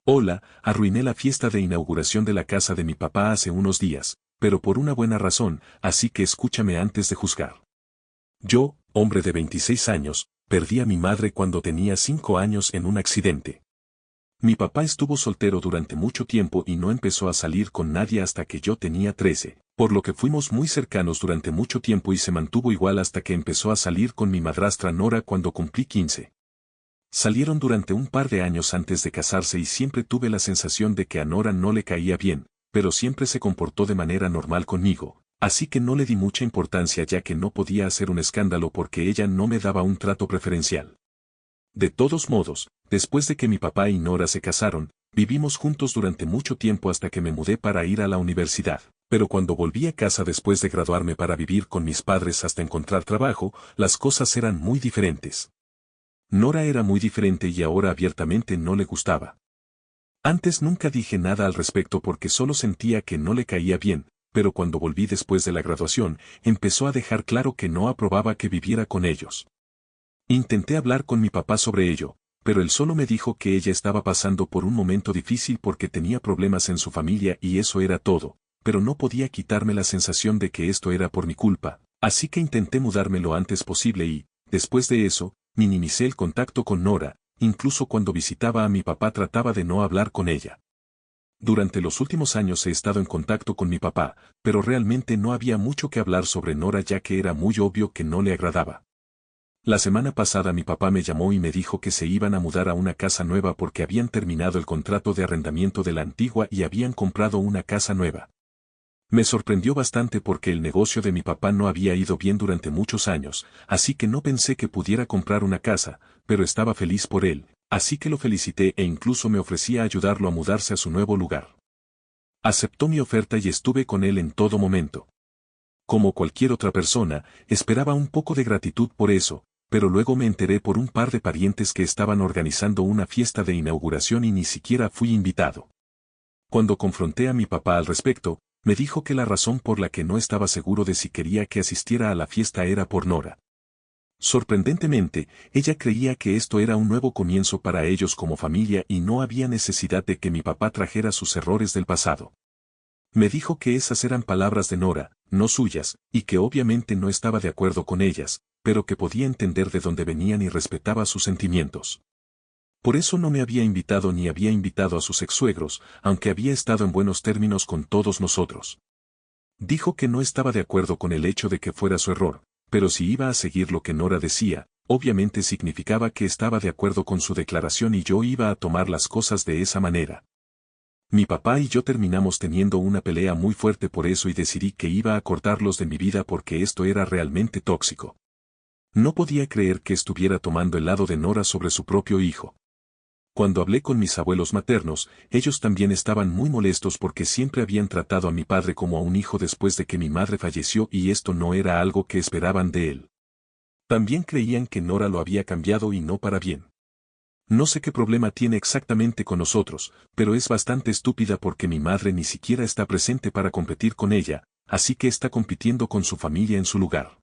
Hola, arruiné la fiesta de inauguración de la casa de mi papá hace unos días, pero por una buena razón, así que escúchame antes de juzgar. Yo, hombre de 26 años, perdí a mi madre cuando tenía 5 años en un accidente. Mi papá estuvo soltero durante mucho tiempo y no empezó a salir con nadie hasta que yo tenía 13, por lo que fuimos muy cercanos durante mucho tiempo y se mantuvo igual hasta que empezó a salir con mi madrastra Nora cuando cumplí 15. Salieron durante un par de años antes de casarse y siempre tuve la sensación de que a Nora no le caía bien, pero siempre se comportó de manera normal conmigo, así que no le di mucha importancia ya que no podía hacer un escándalo porque ella no me daba un trato preferencial. De todos modos, después de que mi papá y Nora se casaron, vivimos juntos durante mucho tiempo hasta que me mudé para ir a la universidad, pero cuando volví a casa después de graduarme para vivir con mis padres hasta encontrar trabajo, las cosas eran muy diferentes. Nora era muy diferente y ahora abiertamente no le gustaba. Antes nunca dije nada al respecto porque solo sentía que no le caía bien, pero cuando volví después de la graduación, empezó a dejar claro que no aprobaba que viviera con ellos. Intenté hablar con mi papá sobre ello, pero él solo me dijo que ella estaba pasando por un momento difícil porque tenía problemas en su familia y eso era todo, pero no podía quitarme la sensación de que esto era por mi culpa, así que intenté mudarme lo antes posible y, después de eso, minimicé el contacto con Nora, incluso cuando visitaba a mi papá trataba de no hablar con ella. Durante los últimos años he estado en contacto con mi papá, pero realmente no había mucho que hablar sobre Nora ya que era muy obvio que no le agradaba. La semana pasada mi papá me llamó y me dijo que se iban a mudar a una casa nueva porque habían terminado el contrato de arrendamiento de la antigua y habían comprado una casa nueva. Me sorprendió bastante porque el negocio de mi papá no había ido bien durante muchos años, así que no pensé que pudiera comprar una casa, pero estaba feliz por él, así que lo felicité e incluso me ofrecí a ayudarlo a mudarse a su nuevo lugar. Aceptó mi oferta y estuve con él en todo momento. Como cualquier otra persona, esperaba un poco de gratitud por eso, pero luego me enteré por un par de parientes que estaban organizando una fiesta de inauguración y ni siquiera fui invitado. Cuando confronté a mi papá al respecto, me dijo que la razón por la que no estaba seguro de si quería que asistiera a la fiesta era por Nora. Sorprendentemente, ella creía que esto era un nuevo comienzo para ellos como familia y no había necesidad de que mi papá trajera sus errores del pasado. Me dijo que esas eran palabras de Nora, no suyas, y que obviamente no estaba de acuerdo con ellas, pero que podía entender de dónde venían y respetaba sus sentimientos. Por eso no me había invitado ni había invitado a sus ex-suegros, aunque había estado en buenos términos con todos nosotros. Dijo que no estaba de acuerdo con el hecho de que fuera su error, pero si iba a seguir lo que Nora decía, obviamente significaba que estaba de acuerdo con su declaración y yo iba a tomar las cosas de esa manera. Mi papá y yo terminamos teniendo una pelea muy fuerte por eso y decidí que iba a cortarlos de mi vida porque esto era realmente tóxico. No podía creer que estuviera tomando el lado de Nora sobre su propio hijo. Cuando hablé con mis abuelos maternos, ellos también estaban muy molestos porque siempre habían tratado a mi padre como a un hijo después de que mi madre falleció y esto no era algo que esperaban de él. También creían que Nora lo había cambiado y no para bien. No sé qué problema tiene exactamente con nosotros, pero es bastante estúpida porque mi madre ni siquiera está presente para competir con ella, así que está compitiendo con su familia en su lugar.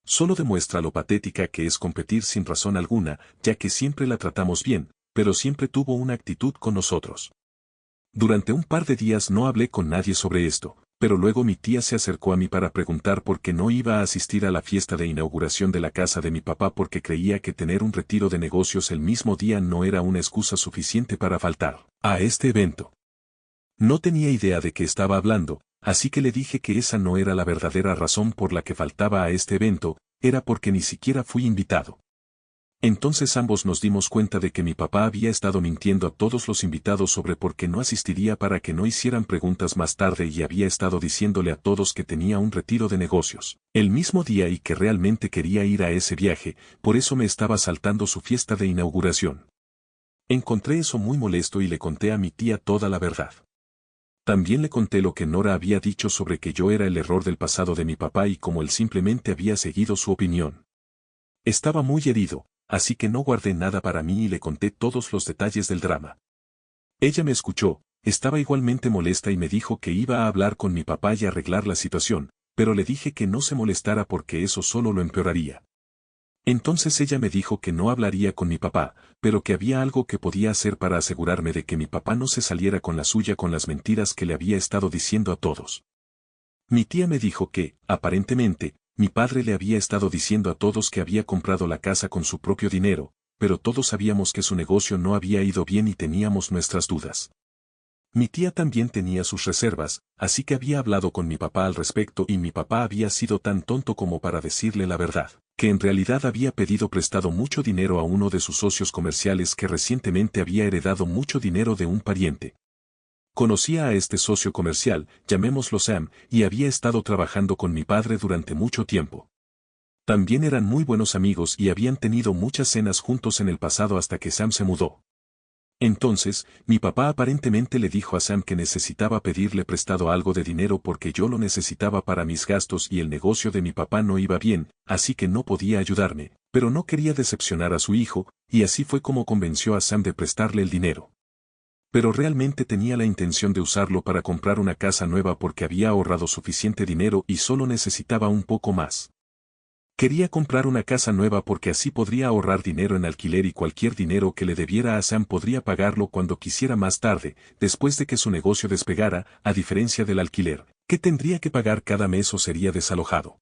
Solo demuestra lo patética que es competir sin razón alguna, ya que siempre la tratamos bien, pero siempre tuvo una actitud con nosotros. Durante un par de días no hablé con nadie sobre esto, pero luego mi tía se acercó a mí para preguntar por qué no iba a asistir a la fiesta de inauguración de la casa de mi papá porque creía que tener un retiro de negocios el mismo día no era una excusa suficiente para faltar a este evento. No tenía idea de qué estaba hablando, así que le dije que esa no era la verdadera razón por la que faltaba a este evento, era porque ni siquiera fui invitado. Entonces ambos nos dimos cuenta de que mi papá había estado mintiendo a todos los invitados sobre por qué no asistiría para que no hicieran preguntas más tarde y había estado diciéndole a todos que tenía un retiro de negocios el mismo día y que realmente quería ir a ese viaje, por eso me estaba saltando su fiesta de inauguración. Encontré eso muy molesto y le conté a mi tía toda la verdad. También le conté lo que Nora había dicho sobre que yo era el error del pasado de mi papá y cómo él simplemente había seguido su opinión. Estaba muy herido, así que no guardé nada para mí y le conté todos los detalles del drama. Ella me escuchó, estaba igualmente molesta y me dijo que iba a hablar con mi papá y arreglar la situación, pero le dije que no se molestara porque eso solo lo empeoraría. Entonces ella me dijo que no hablaría con mi papá, pero que había algo que podía hacer para asegurarme de que mi papá no se saliera con la suya con las mentiras que le había estado diciendo a todos. Mi tía me dijo que, aparentemente, mi padre le había estado diciendo a todos que había comprado la casa con su propio dinero, pero todos sabíamos que su negocio no había ido bien y teníamos nuestras dudas. Mi tía también tenía sus reservas, así que había hablado con mi papá al respecto y mi papá había sido tan tonto como para decirle la verdad, que en realidad había pedido prestado mucho dinero a uno de sus socios comerciales que recientemente había heredado mucho dinero de un pariente. Conocía a este socio comercial, llamémoslo Sam, y había estado trabajando con mi padre durante mucho tiempo. También eran muy buenos amigos y habían tenido muchas cenas juntos en el pasado hasta que Sam se mudó. Entonces, mi papá aparentemente le dijo a Sam que necesitaba pedirle prestado algo de dinero porque yo lo necesitaba para mis gastos y el negocio de mi papá no iba bien, así que no podía ayudarme, pero no quería decepcionar a su hijo, y así fue como convenció a Sam de prestarle el dinero. Pero realmente tenía la intención de usarlo para comprar una casa nueva porque había ahorrado suficiente dinero y solo necesitaba un poco más. Quería comprar una casa nueva porque así podría ahorrar dinero en alquiler y cualquier dinero que le debiera a Sam podría pagarlo cuando quisiera más tarde, después de que su negocio despegara, a diferencia del alquiler, que tendría que pagar cada mes o sería desalojado.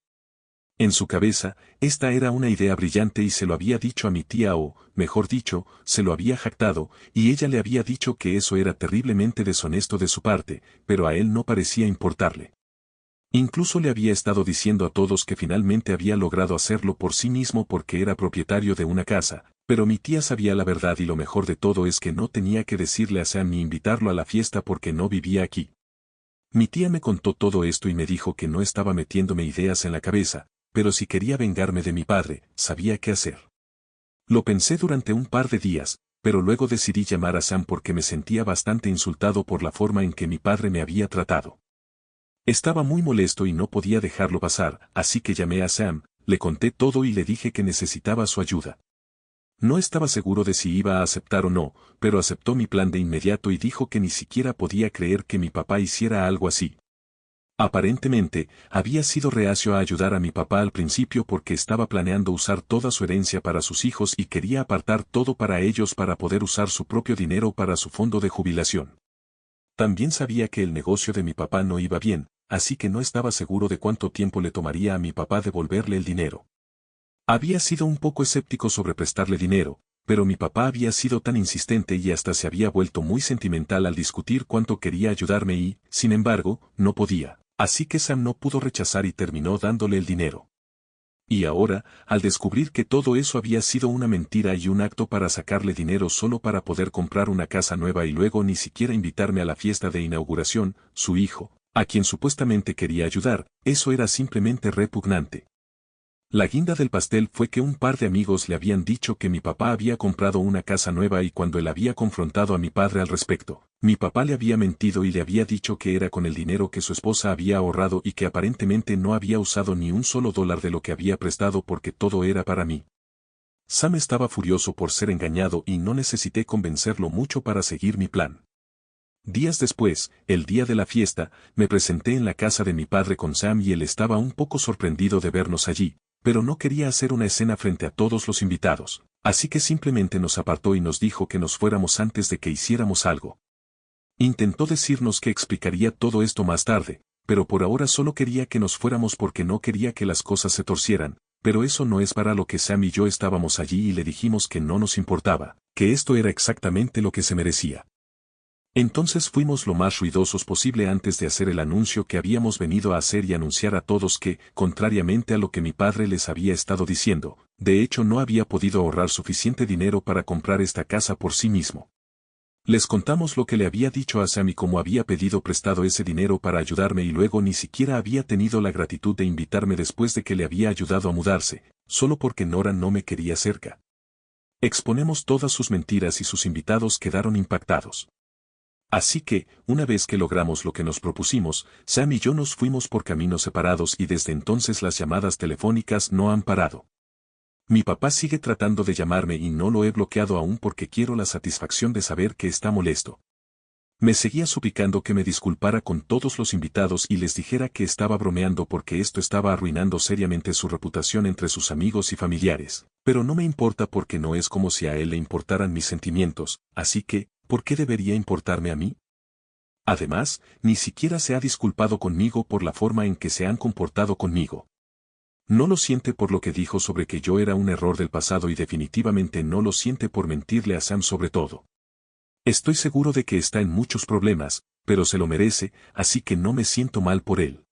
En su cabeza, esta era una idea brillante y se lo había dicho a mi tía o, mejor dicho, se lo había jactado, y ella le había dicho que eso era terriblemente deshonesto de su parte, pero a él no parecía importarle. Incluso le había estado diciendo a todos que finalmente había logrado hacerlo por sí mismo porque era propietario de una casa, pero mi tía sabía la verdad y lo mejor de todo es que no tenía que decirle a Sam ni invitarlo a la fiesta porque no vivía aquí. Mi tía me contó todo esto y me dijo que no estaba metiéndome ideas en la cabeza, pero si quería vengarme de mi padre, sabía qué hacer. Lo pensé durante un par de días, pero luego decidí llamar a Sam porque me sentía bastante insultado por la forma en que mi padre me había tratado. Estaba muy molesto y no podía dejarlo pasar, así que llamé a Sam, le conté todo y le dije que necesitaba su ayuda. No estaba seguro de si iba a aceptar o no, pero aceptó mi plan de inmediato y dijo que ni siquiera podía creer que mi papá hiciera algo así. Aparentemente, había sido reacio a ayudar a mi papá al principio porque estaba planeando usar toda su herencia para sus hijos y quería apartar todo para ellos para poder usar su propio dinero para su fondo de jubilación. También sabía que el negocio de mi papá no iba bien, así que no estaba seguro de cuánto tiempo le tomaría a mi papá devolverle el dinero. Había sido un poco escéptico sobre prestarle dinero, pero mi papá había sido tan insistente y hasta se había vuelto muy sentimental al discutir cuánto quería ayudarme y, sin embargo, no podía. Así que Sam no pudo rechazar y terminó dándole el dinero. Y ahora, al descubrir que todo eso había sido una mentira y un acto para sacarle dinero solo para poder comprar una casa nueva y luego ni siquiera invitarme a la fiesta de inauguración, su hijo, a quien supuestamente quería ayudar, eso era simplemente repugnante. La guinda del pastel fue que un par de amigos le habían dicho que mi papá había comprado una casa nueva y cuando él había confrontado a mi padre al respecto, mi papá le había mentido y le había dicho que era con el dinero que su esposa había ahorrado y que aparentemente no había usado ni un solo dólar de lo que había prestado porque todo era para mí. Sam estaba furioso por ser engañado y no necesité convencerlo mucho para seguir mi plan. Días después, el día de la fiesta, me presenté en la casa de mi padre con Sam y él estaba un poco sorprendido de vernos allí, pero no quería hacer una escena frente a todos los invitados, así que simplemente nos apartó y nos dijo que nos fuéramos antes de que hiciéramos algo. Intentó decirnos que explicaría todo esto más tarde, pero por ahora solo quería que nos fuéramos porque no quería que las cosas se torcieran, pero eso no es para lo que Sam y yo estábamos allí y le dijimos que no nos importaba, que esto era exactamente lo que se merecía. Entonces fuimos lo más ruidosos posible antes de hacer el anuncio que habíamos venido a hacer y anunciar a todos que, contrariamente a lo que mi padre les había estado diciendo, de hecho no había podido ahorrar suficiente dinero para comprar esta casa por sí mismo. Les contamos lo que le había dicho a Sam y cómo había pedido prestado ese dinero para ayudarme y luego ni siquiera había tenido la gratitud de invitarme después de que le había ayudado a mudarse, solo porque Nora no me quería cerca. Exponemos todas sus mentiras y sus invitados quedaron impactados. Así que, una vez que logramos lo que nos propusimos, Sam y yo nos fuimos por caminos separados y desde entonces las llamadas telefónicas no han parado. Mi papá sigue tratando de llamarme y no lo he bloqueado aún porque quiero la satisfacción de saber que está molesto. Me seguía suplicando que me disculpara con todos los invitados y les dijera que estaba bromeando porque esto estaba arruinando seriamente su reputación entre sus amigos y familiares. Pero no me importa porque no es como si a él le importaran mis sentimientos, así que, ¿por qué debería importarme a mí? Además, ni siquiera se ha disculpado conmigo por la forma en que se han comportado conmigo. No lo siente por lo que dijo sobre que yo era un error del pasado y definitivamente no lo siente por mentirle a Sam sobre todo. Estoy seguro de que está en muchos problemas, pero se lo merece, así que no me siento mal por él.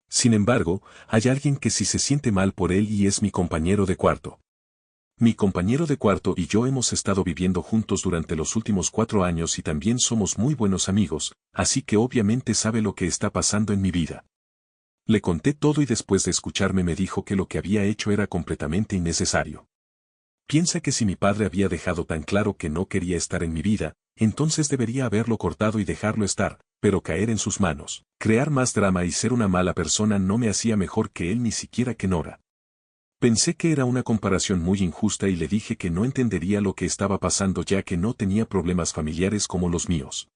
Sin embargo, hay alguien que sí se siente mal por él y es mi compañero de cuarto. Mi compañero de cuarto y yo hemos estado viviendo juntos durante los últimos 4 años y también somos muy buenos amigos, así que obviamente sabe lo que está pasando en mi vida. Le conté todo y después de escucharme me dijo que lo que había hecho era completamente innecesario. Piensa que si mi padre había dejado tan claro que no quería estar en mi vida, entonces debería haberlo cortado y dejarlo estar, pero caer en sus manos, crear más drama y ser una mala persona no me hacía mejor que él ni siquiera que Nora. Pensé que era una comparación muy injusta y le dije que no entendería lo que estaba pasando ya que no tenía problemas familiares como los míos.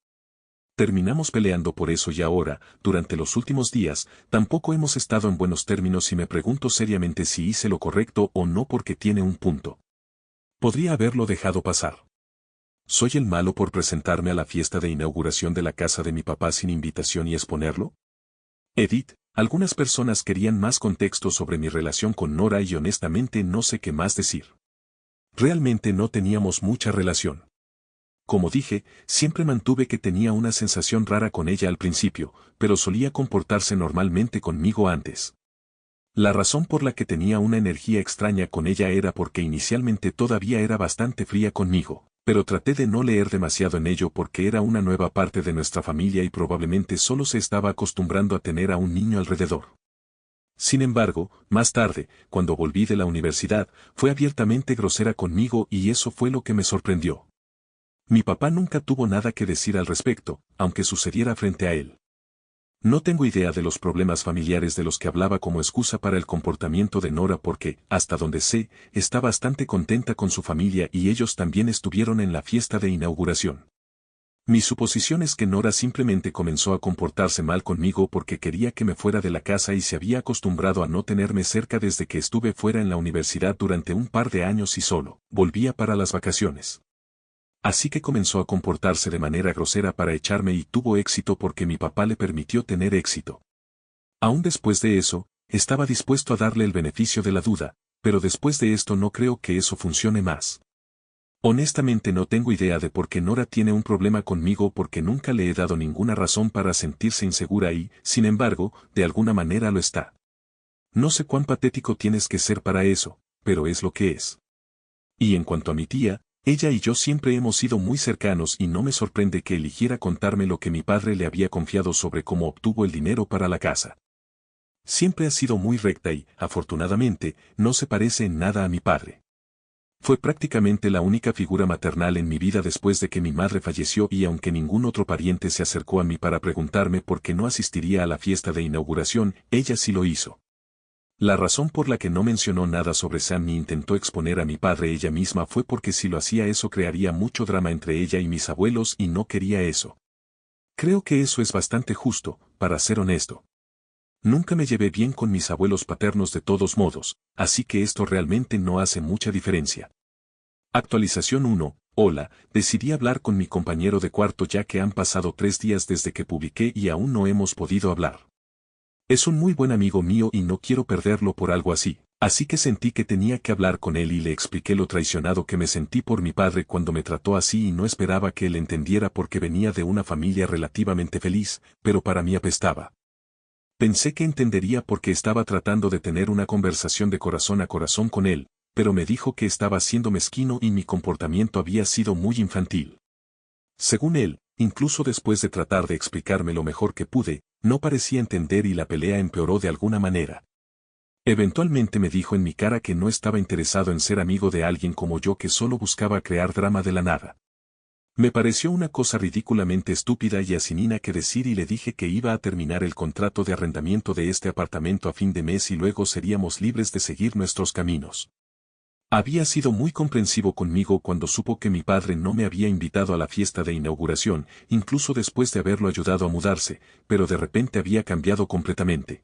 Terminamos peleando por eso y ahora, durante los últimos días, tampoco hemos estado en buenos términos y me pregunto seriamente si hice lo correcto o no porque tiene un punto. Podría haberlo dejado pasar. ¿Soy el malo por presentarme a la fiesta de inauguración de la casa de mi papá sin invitación y exponerlo? Edith, algunas personas querían más contexto sobre mi relación con Nora y honestamente no sé qué más decir. Realmente no teníamos mucha relación. Como dije, siempre mantuve que tenía una sensación rara con ella al principio, pero solía comportarse normalmente conmigo antes. La razón por la que tenía una energía extraña con ella era porque inicialmente todavía era bastante fría conmigo, pero traté de no leer demasiado en ello porque era una nueva parte de nuestra familia y probablemente solo se estaba acostumbrando a tener a un niño alrededor. Sin embargo, más tarde, cuando volví de la universidad, fue abiertamente grosera conmigo y eso fue lo que me sorprendió. Mi papá nunca tuvo nada que decir al respecto, aunque sucediera frente a él. No tengo idea de los problemas familiares de los que hablaba como excusa para el comportamiento de Nora porque, hasta donde sé, está bastante contenta con su familia y ellos también estuvieron en la fiesta de inauguración. Mi suposición es que Nora simplemente comenzó a comportarse mal conmigo porque quería que me fuera de la casa y se había acostumbrado a no tenerme cerca desde que estuve fuera en la universidad durante un par de años y solo volvía para las vacaciones. Así que comenzó a comportarse de manera grosera para echarme y tuvo éxito porque mi papá le permitió tener éxito. Aún después de eso, estaba dispuesto a darle el beneficio de la duda, pero después de esto no creo que eso funcione más. Honestamente no tengo idea de por qué Nora tiene un problema conmigo porque nunca le he dado ninguna razón para sentirse insegura y, sin embargo, de alguna manera lo está. No sé cuán patético tienes que ser para eso, pero es lo que es. Y en cuanto a mi tía, ella y yo siempre hemos sido muy cercanos y no me sorprende que eligiera contarme lo que mi padre le había confiado sobre cómo obtuvo el dinero para la casa. Siempre ha sido muy recta y, afortunadamente, no se parece en nada a mi padre. Fue prácticamente la única figura maternal en mi vida después de que mi madre falleció y aunque ningún otro pariente se acercó a mí para preguntarme por qué no asistiría a la fiesta de inauguración, ella sí lo hizo. La razón por la que no mencionó nada sobre Sam ni intentó exponer a mi padre ella misma fue porque si lo hacía eso crearía mucho drama entre ella y mis abuelos y no quería eso. Creo que eso es bastante justo, para ser honesto. Nunca me llevé bien con mis abuelos paternos de todos modos, así que esto realmente no hace mucha diferencia. Actualización 1. Hola, decidí hablar con mi compañero de cuarto ya que han pasado 3 días desde que publiqué y aún no hemos podido hablar. Es un muy buen amigo mío y no quiero perderlo por algo así que sentí que tenía que hablar con él y le expliqué lo traicionado que me sentí por mi padre cuando me trató así y no esperaba que él entendiera porque venía de una familia relativamente feliz, pero para mí apestaba. Pensé que entendería porque estaba tratando de tener una conversación de corazón a corazón con él, pero me dijo que estaba siendo mezquino y mi comportamiento había sido muy infantil. Según él, incluso después de tratar de explicarme lo mejor que pude, no parecía entender y la pelea empeoró de alguna manera. Eventualmente me dijo en mi cara que no estaba interesado en ser amigo de alguien como yo que solo buscaba crear drama de la nada. Me pareció una cosa ridículamente estúpida y asinina que decir y le dije que iba a terminar el contrato de arrendamiento de este apartamento a fin de mes y luego seríamos libres de seguir nuestros caminos. Había sido muy comprensivo conmigo cuando supo que mi padre no me había invitado a la fiesta de inauguración, incluso después de haberlo ayudado a mudarse, pero de repente había cambiado completamente.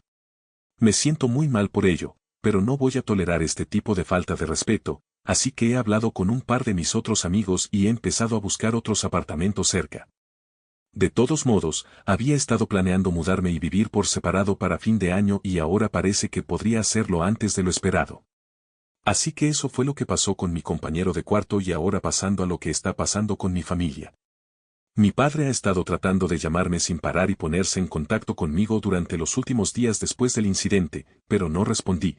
Me siento muy mal por ello, pero no voy a tolerar este tipo de falta de respeto, así que he hablado con un par de mis otros amigos y he empezado a buscar otros apartamentos cerca. De todos modos, había estado planeando mudarme y vivir por separado para fin de año y ahora parece que podría hacerlo antes de lo esperado. Así que eso fue lo que pasó con mi compañero de cuarto y ahora pasando a lo que está pasando con mi familia. Mi padre ha estado tratando de llamarme sin parar y ponerse en contacto conmigo durante los últimos días después del incidente, pero no respondí.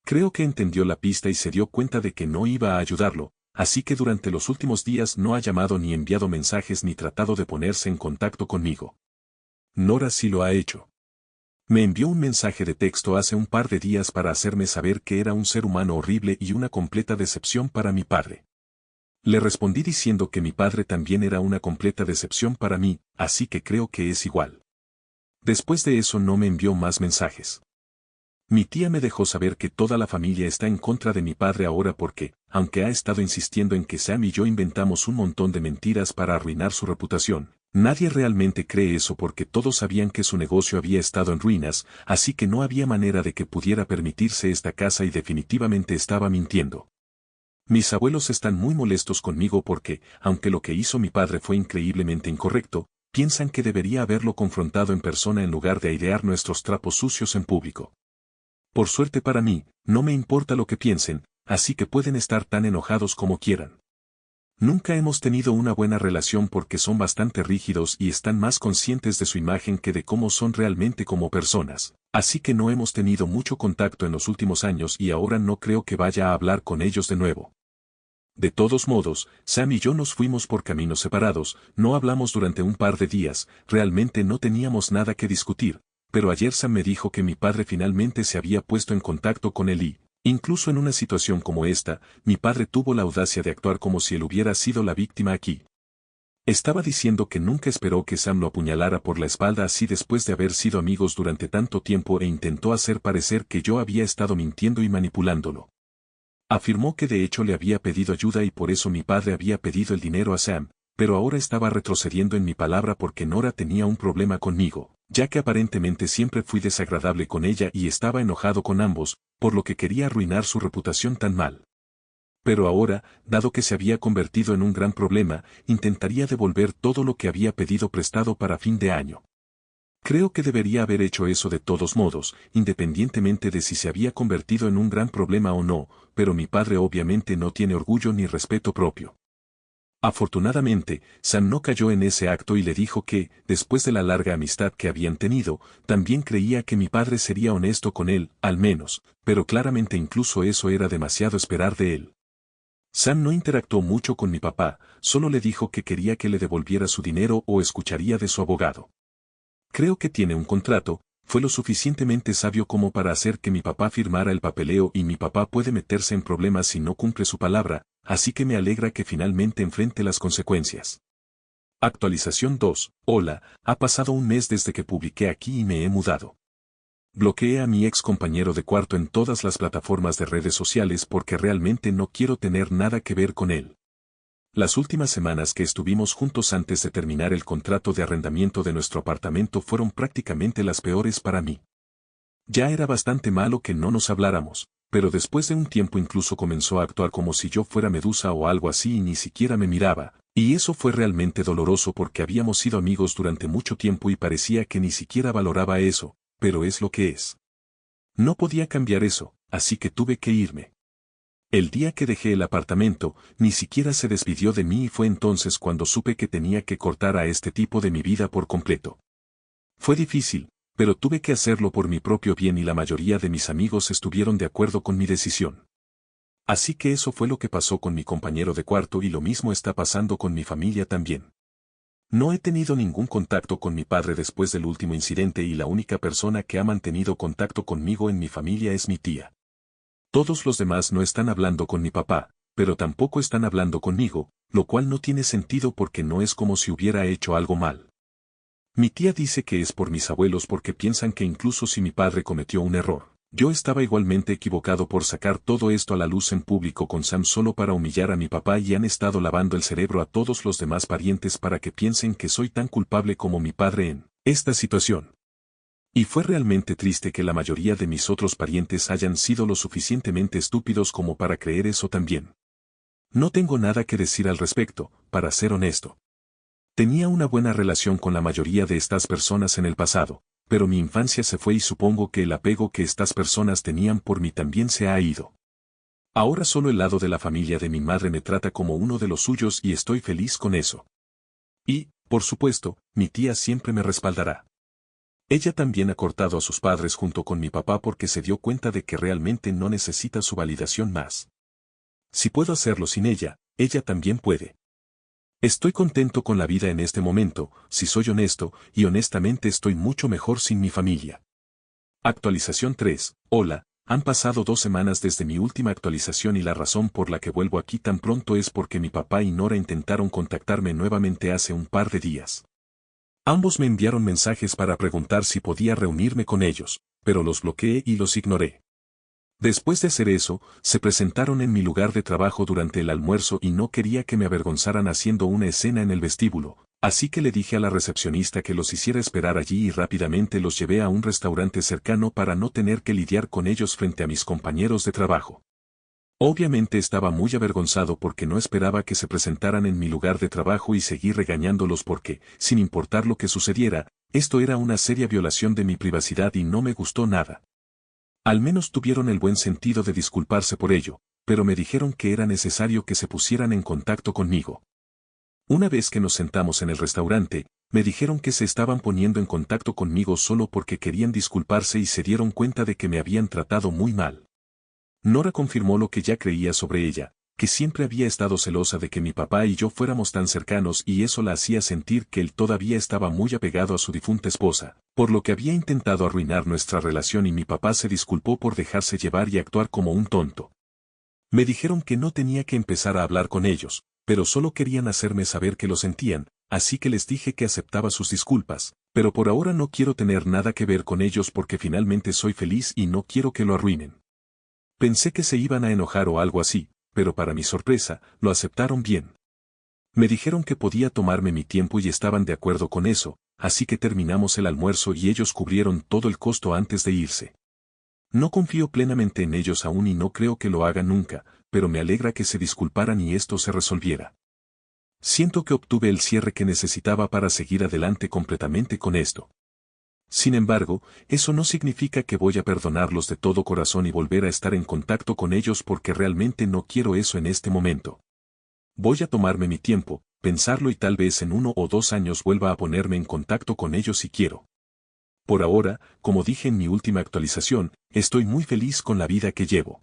Creo que entendió la pista y se dio cuenta de que no iba a ayudarlo, así que durante los últimos días no ha llamado ni enviado mensajes ni tratado de ponerse en contacto conmigo. Nora sí lo ha hecho. Me envió un mensaje de texto hace un par de días para hacerme saber que era un ser humano horrible y una completa decepción para mi padre. Le respondí diciendo que mi padre también era una completa decepción para mí, así que creo que es igual. Después de eso no me envió más mensajes. Mi tía me dejó saber que toda la familia está en contra de mi padre ahora porque, aunque ha estado insistiendo en que Sam y yo inventamos un montón de mentiras para arruinar su reputación, nadie realmente cree eso porque todos sabían que su negocio había estado en ruinas, así que no había manera de que pudiera permitirse esta casa y definitivamente estaba mintiendo. Mis abuelos están muy molestos conmigo porque, aunque lo que hizo mi padre fue increíblemente incorrecto, piensan que debería haberlo confrontado en persona en lugar de airear nuestros trapos sucios en público. Por suerte para mí, no me importa lo que piensen, así que pueden estar tan enojados como quieran. Nunca hemos tenido una buena relación porque son bastante rígidos y están más conscientes de su imagen que de cómo son realmente como personas, así que no hemos tenido mucho contacto en los últimos años y ahora no creo que vaya a hablar con ellos de nuevo. De todos modos, Sam y yo nos fuimos por caminos separados, no hablamos durante un par de días, realmente no teníamos nada que discutir, pero ayer Sam me dijo que mi padre finalmente se había puesto en contacto con él y, incluso en una situación como esta, mi padre tuvo la audacia de actuar como si él hubiera sido la víctima aquí. Estaba diciendo que nunca esperó que Sam lo apuñalara por la espalda así después de haber sido amigos durante tanto tiempo e intentó hacer parecer que yo había estado mintiendo y manipulándolo. Afirmó que de hecho le había pedido ayuda y por eso mi padre había pedido el dinero a Sam, pero ahora estaba retrocediendo en mi palabra porque Nora tenía un problema conmigo, ya que aparentemente siempre fui desagradable con ella y estaba enojado con ambos, por lo que quería arruinar su reputación tan mal. Pero ahora, dado que se había convertido en un gran problema, intentaría devolver todo lo que había pedido prestado para fin de año. Creo que debería haber hecho eso de todos modos, independientemente de si se había convertido en un gran problema o no, pero mi padre obviamente no tiene orgullo ni respeto propio. Afortunadamente, Sam no cayó en ese acto y le dijo que, después de la larga amistad que habían tenido, también creía que mi padre sería honesto con él, al menos, pero claramente incluso eso era demasiado esperar de él. Sam no interactuó mucho con mi papá, solo le dijo que quería que le devolviera su dinero o escucharía de su abogado. Creo que tiene un contrato, fue lo suficientemente sabio como para hacer que mi papá firmara el papeleo y mi papá puede meterse en problemas si no cumple su palabra, así que me alegra que finalmente enfrente las consecuencias. Actualización 2. Hola, ha pasado un mes desde que publiqué aquí y me he mudado. Bloqueé a mi ex compañero de cuarto en todas las plataformas de redes sociales porque realmente no quiero tener nada que ver con él. Las últimas semanas que estuvimos juntos antes de terminar el contrato de arrendamiento de nuestro apartamento fueron prácticamente las peores para mí. Ya era bastante malo que no nos habláramos, pero después de un tiempo incluso comenzó a actuar como si yo fuera Medusa o algo así y ni siquiera me miraba, y eso fue realmente doloroso porque habíamos sido amigos durante mucho tiempo y parecía que ni siquiera valoraba eso, pero es lo que es. No podía cambiar eso, así que tuve que irme. El día que dejé el apartamento, ni siquiera se despidió de mí y fue entonces cuando supe que tenía que cortar a este tipo de mi vida por completo. Fue difícil, pero tuve que hacerlo por mi propio bien y la mayoría de mis amigos estuvieron de acuerdo con mi decisión. Así que eso fue lo que pasó con mi compañero de cuarto y lo mismo está pasando con mi familia también. No he tenido ningún contacto con mi padre después del último incidente y la única persona que ha mantenido contacto conmigo en mi familia es mi tía. Todos los demás no están hablando con mi papá, pero tampoco están hablando conmigo, lo cual no tiene sentido porque no es como si hubiera hecho algo mal. Mi tía dice que es por mis abuelos porque piensan que incluso si mi padre cometió un error, Yo estaba igualmente equivocado por sacar todo esto a la luz en público con Sam solo para humillar a mi papá y han estado lavando el cerebro a todos los demás parientes para que piensen que soy tan culpable como mi padre en esta situación. Y fue realmente triste que la mayoría de mis otros parientes hayan sido lo suficientemente estúpidos como para creer eso también. No tengo nada que decir al respecto, para ser honesto. Tenía una buena relación con la mayoría de estas personas en el pasado, pero mi infancia se fue y supongo que el apego que estas personas tenían por mí también se ha ido. Ahora solo el lado de la familia de mi madre me trata como uno de los suyos y estoy feliz con eso. Y, por supuesto, mi tía siempre me respaldará. Ella también ha cortado a sus padres junto con mi papá porque se dio cuenta de que realmente no necesita su validación más. Si puedo hacerlo sin ella, ella también puede. Estoy contento con la vida en este momento, si soy honesto, y honestamente estoy mucho mejor sin mi familia. Actualización 3. Hola, han pasado 2 semanas desde mi última actualización y la razón por la que vuelvo aquí tan pronto es porque mi papá y Nora intentaron contactarme nuevamente hace un par de días. Ambos me enviaron mensajes para preguntar si podía reunirme con ellos, pero los bloqueé y los ignoré. Después de hacer eso, se presentaron en mi lugar de trabajo durante el almuerzo y no quería que me avergonzaran haciendo una escena en el vestíbulo, así que le dije a la recepcionista que los hiciera esperar allí y rápidamente los llevé a un restaurante cercano para no tener que lidiar con ellos frente a mis compañeros de trabajo. Obviamente estaba muy avergonzado porque no esperaba que se presentaran en mi lugar de trabajo y seguí regañándolos porque, sin importar lo que sucediera, esto era una seria violación de mi privacidad y no me gustó nada. Al menos tuvieron el buen sentido de disculparse por ello, pero me dijeron que era necesario que se pusieran en contacto conmigo. Una vez que nos sentamos en el restaurante, me dijeron que se estaban poniendo en contacto conmigo solo porque querían disculparse y se dieron cuenta de que me habían tratado muy mal. Nora confirmó lo que ya creía sobre ella, que siempre había estado celosa de que mi papá y yo fuéramos tan cercanos y eso la hacía sentir que él todavía estaba muy apegado a su difunta esposa, por lo que había intentado arruinar nuestra relación y mi papá se disculpó por dejarse llevar y actuar como un tonto. Me dijeron que no tenía que empezar a hablar con ellos, pero solo querían hacerme saber que lo sentían, así que les dije que aceptaba sus disculpas, pero por ahora no quiero tener nada que ver con ellos porque finalmente soy feliz y no quiero que lo arruinen. Pensé que se iban a enojar o algo así, pero para mi sorpresa, lo aceptaron bien. Me dijeron que podía tomarme mi tiempo y estaban de acuerdo con eso, así que terminamos el almuerzo y ellos cubrieron todo el costo antes de irse. No confío plenamente en ellos aún y no creo que lo hagan nunca, pero me alegra que se disculparan y esto se resolviera. Siento que obtuve el cierre que necesitaba para seguir adelante completamente con esto. Sin embargo, eso no significa que voy a perdonarlos de todo corazón y volver a estar en contacto con ellos porque realmente no quiero eso en este momento. Voy a tomarme mi tiempo, pensarlo y tal vez en 1 o 2 años vuelva a ponerme en contacto con ellos si quiero. Por ahora, como dije en mi última actualización, estoy muy feliz con la vida que llevo.